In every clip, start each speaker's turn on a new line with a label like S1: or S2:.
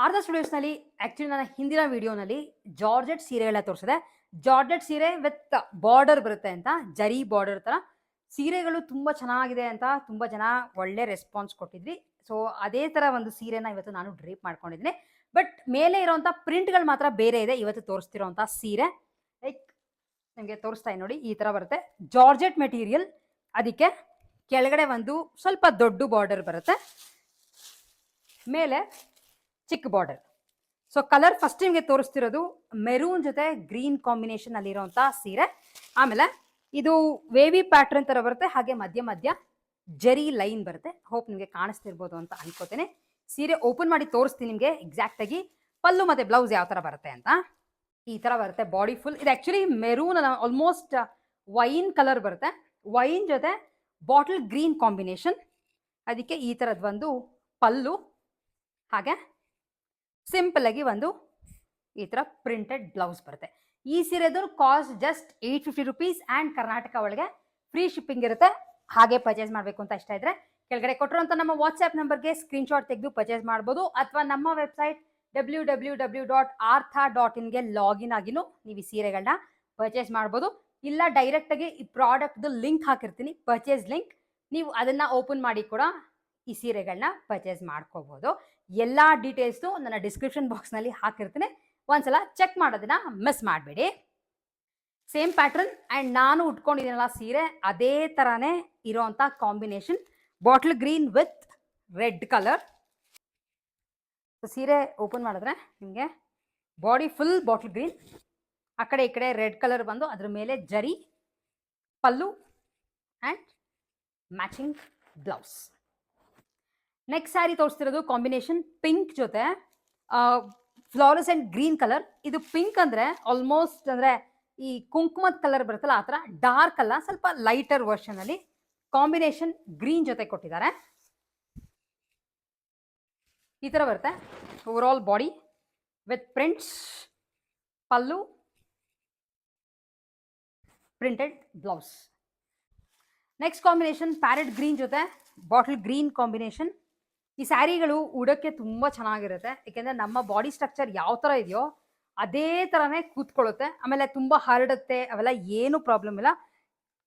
S1: Sharada ಸ್ಟುಡಿಯೋಸ್ನಲ್ಲಿ actually ನನ್ನ ಹಿಂದಿನ ವಿಡಿಯೋನಲ್ಲಿ ಜಾರ್ಜೆಟ್ ಸೀರೆಗಳನ್ನ ತೋರಿಸಿದೆ. ಜಾರ್ಜೆಟ್ ಸೀರೆ ವಿತ್ ಬಾರ್ಡರ್ ಬರುತ್ತೆ ಅಂತ, ಜರಿ ಬಾರ್ಡರ್ ಥರ ಸೀರೆಗಳು ತುಂಬ ಚೆನ್ನಾಗಿದೆ ಅಂತ ತುಂಬ ಜನ ಒಳ್ಳೆ ರೆಸ್ಪಾನ್ಸ್ ಕೊಟ್ಟಿದ್ರಿ. ಸೊ ಅದೇ ಥರ ಒಂದು ಸೀರೆನ ಇವತ್ತು ನಾನು ಡ್ರೇಪ್ ಮಾಡ್ಕೊಂಡಿದ್ದೀನಿ. ಬಟ್ ಮೇಲೆ ಇರೋಂಥ ಪ್ರಿಂಟ್ಗಳು ಮಾತ್ರ ಬೇರೆ ಇದೆ. ಇವತ್ತು ತೋರಿಸ್ತಿರೋಂಥ ಸೀರೆ ಲೈಕ್ ನಿಮಗೆ ತೋರಿಸ್ತಾ ನೋಡಿ, ಈ ಥರ ಬರುತ್ತೆ. ಜಾರ್ಜೆಟ್ ಮೆಟೀರಿಯಲ್, ಅದಕ್ಕೆ ಕೆಳಗಡೆ ಒಂದು ಸ್ವಲ್ಪ ದೊಡ್ಡ ಬಾರ್ಡರ್ ಬರುತ್ತೆ, ಮೇಲೆ ಚಿಕ್ಕ ಬಾರ್ಡರ್. ಸೊ ಕಲರ್ ಫಸ್ಟ್ ನಿಮಗೆ ತೋರಿಸ್ತಿರೋದು ಮೆರೂನ್ ಜೊತೆ ಗ್ರೀನ್ ಕಾಂಬಿನೇಷನ್ ಅಲ್ಲಿರುವಂಥ ಸೀರೆ. ಆಮೇಲೆ ಇದು ವೇವಿ ಪ್ಯಾಟ್ರನ್ ಥರ ಬರುತ್ತೆ, ಹಾಗೆ ಮಧ್ಯ ಮಧ್ಯ ಜರಿ ಲೈನ್ ಬರುತ್ತೆ. ಹೋಪ್ ನಿಮಗೆ ಕಾಣಿಸ್ತಿರ್ಬೋದು ಅಂತ ಅನ್ಕೋತೇನೆ. ಸೀರೆ ಓಪನ್ ಮಾಡಿ ತೋರಿಸ್ತೀನಿ ನಿಮಗೆ ಎಕ್ಸಾಕ್ಟಾಗಿ ಪಲ್ಲು ಮತ್ತು ಬ್ಲೌಸ್ ಯಾವ ಥರ ಬರುತ್ತೆ ಅಂತ. ಈ ಥರ ಬರುತ್ತೆ ಬಾಡಿ ಫುಲ್. ಇದು actually maroon almost wine colour ಬರುತ್ತೆ, ವೈನ್ ಜೊತೆ ಬಾಟಲ್ ಗ್ರೀನ್ ಕಾಂಬಿನೇಷನ್. ಅದಕ್ಕೆ ಈ ಥರದ್ದು ಒಂದು ಪಲ್ಲು, ಹಾಗೆ ಸಿಂಪಲ್ ಆಗಿ ಒಂದು ಈ ಥರ ಪ್ರಿಂಟೆಡ್ ಬ್ಲೌಸ್ ಬರುತ್ತೆ. ಈ ಸೀರೆದು cost just 850 rupees and Karnataka ಒಳಗೆ ಫ್ರೀ ಶಿಪ್ಪಿಂಗ್ ಇರುತ್ತೆ. ಹಾಗೆ ಪರ್ಚೇಸ್ ಮಾಡಬೇಕು ಅಂತ ಇಷ್ಟ ಇದ್ರೆ ಕೆಳಗಡೆ ಕೊಟ್ಟಿರೋಂಥ ನಮ್ಮ ವಾಟ್ಸ್ಆ್ಯಪ್ ನಂಬರ್ಗೆ ಸ್ಕ್ರೀನ್ಶಾಟ್ ತೆಗೆದು ಪರ್ಚೇಸ್ ಮಾಡ್ಬೋದು, ಅಥವಾ ನಮ್ಮ ವೆಬ್ಸೈಟ್ www.artha.in ಲಾಗಿನ್ ಆಗಿನೂ ನೀವು ಈ ಸೀರೆಗಳನ್ನ ಪರ್ಚೇಸ್ ಮಾಡ್ಬೋದು. ಇಲ್ಲ ಡೈರೆಕ್ಟಾಗಿ ಈ ಪ್ರಾಡಕ್ಟ್ದು ಲಿಂಕ್ ಹಾಕಿರ್ತೀನಿ, ಪರ್ಚೇಸ್ ಲಿಂಕ್, ನೀವು ಅದನ್ನು ಓಪನ್ ಮಾಡಿ ಕೂಡ ಈ ಸೀರೆಗಳನ್ನ ಪರ್ಚೇಸ್ ಮಾಡ್ಕೋಬೋದು. ಎಲ್ಲ ಡೀಟೇಲ್ಸು ನನ್ನ ಡಿಸ್ಕ್ರಿಪ್ಷನ್ ಬಾಕ್ಸ್ನಲ್ಲಿ ಹಾಕಿರ್ತೀನಿ, ಒಂದ್ಸಲ ಚೆಕ್ ಮಾಡೋದನ್ನ ಮಿಸ್ ಮಾಡಬೇಡಿ. ಸೇಮ್ ಪ್ಯಾಟ್ರನ್ ಆ್ಯಂಡ್ ನಾನು ಉಟ್ಕೊಂಡಿದ್ದೀನಲ್ಲ ಸೀರೆ ಅದೇ ಥರನೇ ಇರೋವಂಥ combination, bottle green with red colour. ಸೀರೆ ಓಪನ್ ಮಾಡಿದ್ರೆ ನಿಮಗೆ ಬಾಡಿ ಫುಲ್ ಬಾಟ್ಲ್ ಗ್ರೀನ್, ಆ ಕಡೆ ಈ ಕಡೆ ರೆಡ್ ಕಲರ್ ಬಂದು ಅದ್ರ ಮೇಲೆ zari pallu and matching blouse. Next sari ತೋರಿಸ್ತಿರೋದು ಕಾಂಬಿನೇಷನ್ ಪಿಂಕ್ ಜೊತೆ ಫ್ಲಾರೆಸೆಂಟ್ ಗ್ರೀನ್ ಕಲರ್. ಇದು ಪಿಂಕ್ ಅಂದರೆ ಆಲ್ಮೋಸ್ಟ್ ಅಂದರೆ ಈ ಕುಂಕುಮದ ಕಲರ್ ಬರುತ್ತಲ್ಲ ಆ ಥರ ಡಾರ್ಕ್ ಅಲ್ಲ, ಸ್ವಲ್ಪ ಲೈಟರ್ ವರ್ಷನಲ್ಲಿ ಕಾಂಬಿನೇಷನ್ ಗ್ರೀನ್ ಜೊತೆ ಕೊಟ್ಟಿದ್ದಾರೆ. ಈ ಥರ ಬರುತ್ತೆ over all body with prints, pallu, printed blouse. Next combination parrot green ಜೊತೆ ಬಾಟಲ್ ಗ್ರೀನ್ ಕಾಂಬಿನೇಷನ್. ಈ ಸ್ಯಾರಿಗಳು ಉಡೋಕ್ಕೆ ತುಂಬ ಚೆನ್ನಾಗಿರುತ್ತೆ, ಏಕೆಂದರೆ ನಮ್ಮ ಬಾಡಿ ಸ್ಟ್ರಕ್ಚರ್ ಯಾವ ಥರ ಇದೆಯೋ ಅದೇ ಥರನೇ ಕೂತ್ಕೊಳ್ಳುತ್ತೆ. ಆಮೇಲೆ ತುಂಬ ಹರಡುತ್ತೆ, ಅವೆಲ್ಲ ಏನೂ ಪ್ರಾಬ್ಲಮ್ ಇಲ್ಲ,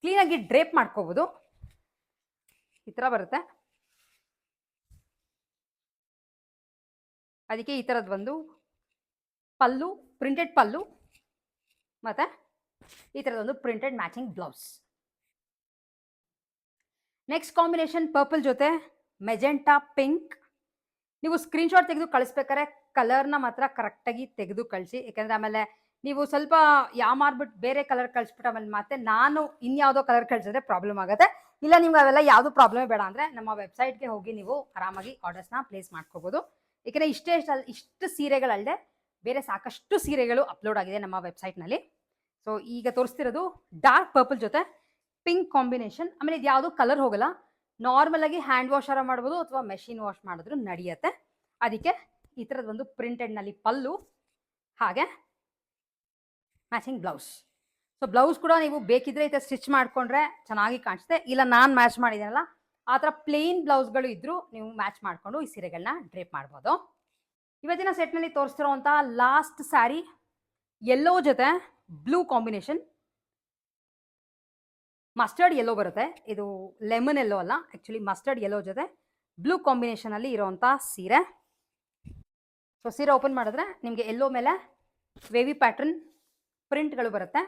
S1: ಕ್ಲೀನಾಗಿ ಡ್ರೇಪ್ ಮಾಡ್ಕೋಬೋದು. ಈ ಥರ ಬರುತ್ತೆ. ಅದಕ್ಕೆ ಈ ಥರದ್ದು ಒಂದು ಪಲ್ಲು, ಪ್ರಿಂಟೆಡ್ ಪಲ್ಲು, ಮತ್ತು ಈ ಥರದೊಂದು printed matching blouse. Next combination purple ಜೊತೆ ಮೆಜೆಂಟಾ ಪಿಂಕ್. ನೀವು ಸ್ಕ್ರೀನ್ಶಾಟ್ ತೆಗೆದು ಕಳಿಸ್ಬೇಕಾದ್ರೆ ಕಲರ್ನ ಮಾತ್ರ ಕರೆಕ್ಟಾಗಿ ತೆಗೆದು ಕಳಿಸಿ, ಯಾಕೆಂದರೆ ಆಮೇಲೆ ನೀವು ಸ್ವಲ್ಪ ಮಾರ್ಬಿಟ್ಟು ಬೇರೆ ಕಲರ್ ಕಳಿಸ್ಬಿಟ್ಟು ಆಮೇಲೆ ಮತ್ತೆ ನಾನು ಇನ್ಯಾವುದೋ ಕಲರ್ ಕಳಿಸಿದ್ರೆ ಪ್ರಾಬ್ಲಮ್ ಆಗುತ್ತೆ. ಇಲ್ಲ ನಿಮ್ಗೆ ಅವೆಲ್ಲ ಯಾವುದು ಪ್ರಾಬ್ಲಮ್ ಬೇಡ ಅಂದರೆ ನಮ್ಮ ವೆಬ್ಸೈಟ್ಗೆ ಹೋಗಿ ನೀವು ಆರಾಮಾಗಿ ಆರ್ಡರ್ಸ್ನ ಪ್ಲೇಸ್ ಮಾಡ್ಕೋಬೋದು. ಏಕೆಂದರೆ ಇಷ್ಟು ಸೀರೆಗಳಲ್ಲದೆ ಬೇರೆ ಸಾಕಷ್ಟು ಸೀರೆಗಳು ಅಪ್ಲೋಡ್ ಆಗಿದೆ ನಮ್ಮ ವೆಬ್ಸೈಟ್ನಲ್ಲಿ. ಸೊ ಈಗ ತೋರಿಸ್ತಿರೋದು ಡಾರ್ಕ್ ಪರ್ಪಲ್ ಜೊತೆ ಪಿಂಕ್ ಕಾಂಬಿನೇಷನ್. ಆಮೇಲೆ ಇದು ಯಾವುದು ಕಲರ್ ಹೋಗಲ್ಲ, ನಾರ್ಮಲ್ ಆಗಿ ಹ್ಯಾಂಡ್ ವಾಶರ ಮಾಡ್ಬೋದು ಅಥವಾ ಮೆಷಿನ್ ವಾಶ್ ಮಾಡಿದ್ರು ನಡೆಯುತ್ತೆ. ಅದಕ್ಕೆ ಈ ಥರದ್ದು ಒಂದು ಪ್ರಿಂಟೆಡ್ನಲ್ಲಿ ಪಲ್ಲು, ಹಾಗೆ ಮ್ಯಾಚಿಂಗ್ ಬ್ಲೌಸ್. ಸೊ ಬ್ಲೌಸ್ ಕೂಡ ನೀವು ಬೇಕಿದ್ರೆ ಈ ಥರ ಸ್ಟಿಚ್ ಮಾಡಿಕೊಂಡ್ರೆ ಚೆನ್ನಾಗಿ ಕಾಣಿಸುತ್ತೆ. ಇಲ್ಲ ನಾನು ಮ್ಯಾಚ್ ಮಾಡಿದ್ದೀನಲ್ಲ ಆ ಥರ ಪ್ಲೇನ್ ಬ್ಲೌಸ್ಗಳು ಇದ್ದರೂ ನೀವು ಮ್ಯಾಚ್ ಮಾಡಿಕೊಂಡು ಈ ಸೀರೆಗಳನ್ನ ಡ್ರೇಪ್ ಮಾಡ್ಬೋದು. ಇವತ್ತಿನ ಸೆಟ್ನಲ್ಲಿ ತೋರಿಸ್ತಿರೋವಂಥ ಲಾಸ್ಟ್ ಸ್ಯಾರಿ ಯೆಲ್ಲೋ ಜೊತೆ ಬ್ಲೂ ಕಾಂಬಿನೇಷನ್, ಮಸ್ಟರ್ಡ್ ಯೆಲ್ಲೋ ಬರುತ್ತೆ. ಇದು ಲೆಮನ್ ಯೆಲ್ಲೋ ಅಲ್ಲ, ಆ್ಯಕ್ಚುಲಿ ಮಸ್ಟರ್ಡ್ ಯೆಲ್ಲೋ ಜೊತೆ ಬ್ಲೂ ಕಾಂಬಿನೇಷನಲ್ಲಿ ಇರೋವಂಥ ಸೀರೆ. ಸೊ ಸೀರೆ ಓಪನ್ ಮಾಡಿದ್ರೆ ನಿಮಗೆ ಯೆಲ್ಲೋ ಮೇಲೆ ವೇವಿ ಪ್ಯಾಟ್ರನ್ ಪ್ರಿಂಟ್ಗಳು ಬರುತ್ತೆ.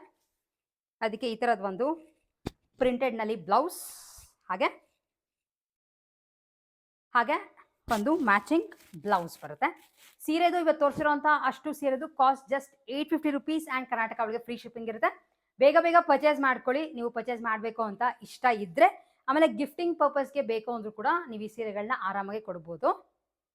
S1: ಅದಕ್ಕೆ ಈ ಥರದ್ದು ಒಂದು ಪ್ರಿಂಟೆಡ್ನಲ್ಲಿ ಬ್ಲೌಸ್, ಹಾಗೆ ಒಂದು ಮ್ಯಾಚಿಂಗ್ ಬ್ಲೌಸ್ ಬರುತ್ತೆ. ಸೀರೆದು ಇವತ್ತು ತೋರಿಸಿರೋಂಥ ಅಷ್ಟು ಸೀರೆದು cost just 850 rupees and Karnataka ಒಳಗೆ ಫ್ರೀ ಶಿಪ್ಪಿಂಗ್ ಇರುತ್ತೆ. ಬೇಗ ಬೇಗ ಪರ್ಚೇಸ್ ಮಾಡ್ಕೊಳ್ಳಿ. ನೀವು ಪರ್ಚೇಸ್ ಮಾಡಬೇಕು ಅಂತ ಇಷ್ಟ ಇದ್ದರೆ, ಆಮೇಲೆ ಗಿಫ್ಟಿಂಗ್ ಪರ್ಪಸ್ಗೆ ಬೇಕು ಅಂದರೂ ಕೂಡ ನೀವು ಈ ಸೀರೆಗಳನ್ನ ಆರಾಮಾಗಿ ಕೊಡ್ಬೋದು.